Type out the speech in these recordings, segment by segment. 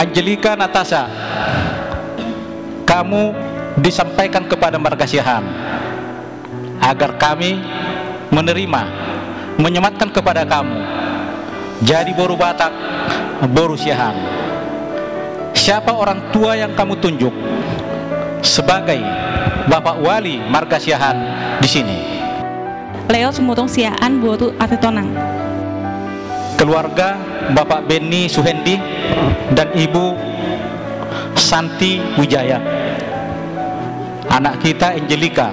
Angelika Natasha, kamu disampaikan kepada marga Siahaan agar kami menerima, menyematkan kepada kamu jadi boru Batak, boru Siahaan. Siapa orang tua yang kamu tunjuk sebagai Bapak Wali marga Siahaan di sini? Leo Sumutong Siahaan Boru Atetonang. Keluarga Bapak Benny Suhendi dan Ibu Santi Wijaya. Anak kita Angelika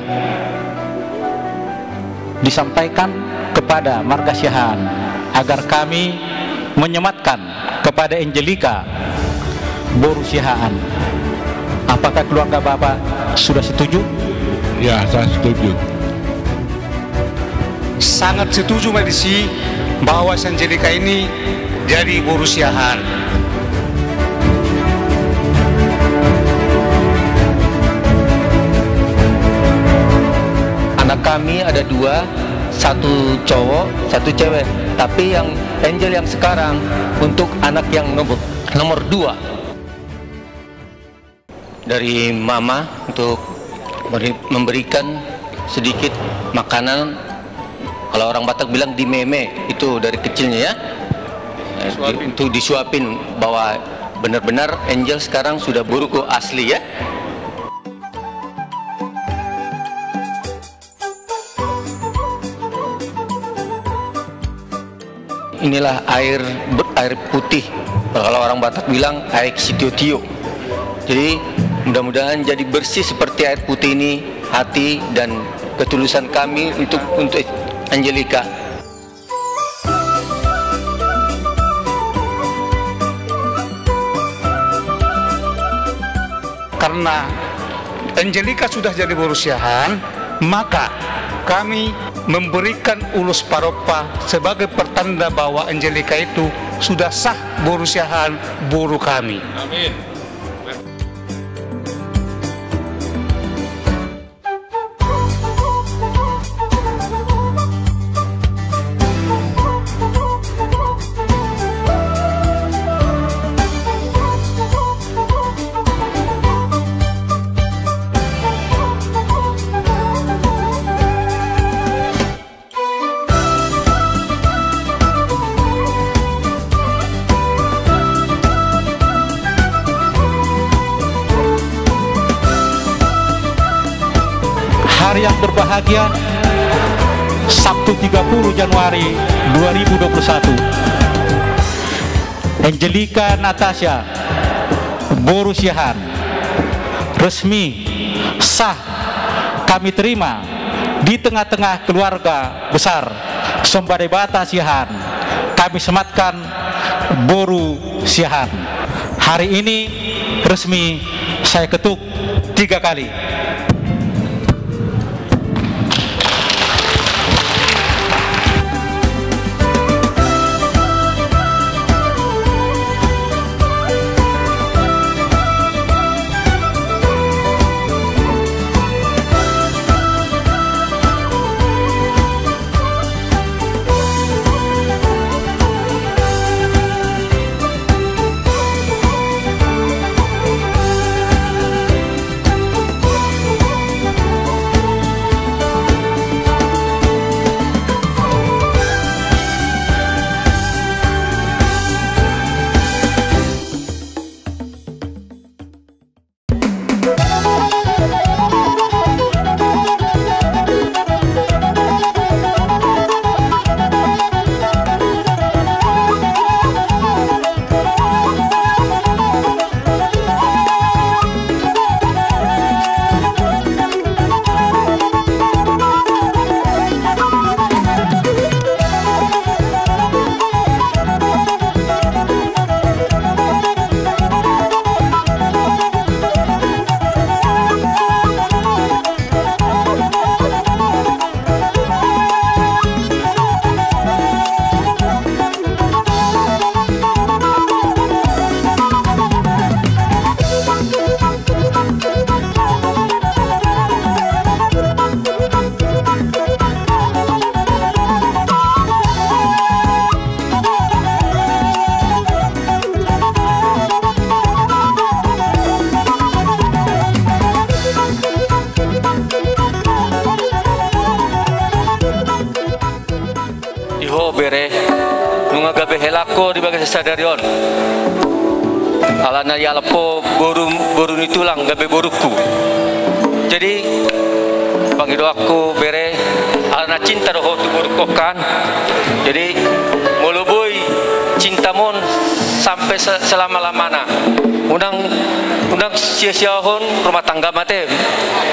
disampaikan kepada marga Siahaan agar kami menyematkan kepada Angelika boru Siahaan. Apakah keluarga Bapak sudah setuju? Ya, saya setuju. Sangat setuju Mbak Desi bahwa Angelika ini jadi boru Siahaan. Anak kami ada dua, satu cowok, satu cewek. Tapi yang Angel yang sekarang untuk anak yang nomor 2. Dari mama untuk memberikan sedikit makanan. Kalau orang Batak bilang di meme, itu dari kecilnya ya. Itu disuapin bahwa benar-benar Angel sekarang sudah boruku asli ya. Inilah air putih, kalau orang Batak bilang air sitio-tio. Jadi mudah-mudahan jadi bersih seperti air putih ini hati dan ketulusan kami untuk Angelika. Karena Angelika sudah jadi boru Siahaan, maka kami memberikan ulus paropa sebagai pertanda bahwa Angelika itu sudah sah boru Siahaan, boru kami. Amin. Hari yang berbahagia, Sabtu 30 Januari 2021. Angelika Natasha, boru Siahaan, resmi sah kami terima di tengah-tengah keluarga besar Sombade Bata Siahaan. Kami sematkan boru Siahaan. Hari ini resmi saya ketuk 3 kali. tuho bere nunga gabe helako di bagai sadarion alana yalapo boru nitulang gabe boruku. Jadi pangido aku bere alana cinta doho tu borukokan. Jadi moloboi cintamon sampai selama-lamana. Undang sia-sia hon rumah tangga mate.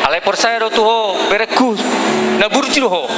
Alai persaya do tuho bereku na burci doho.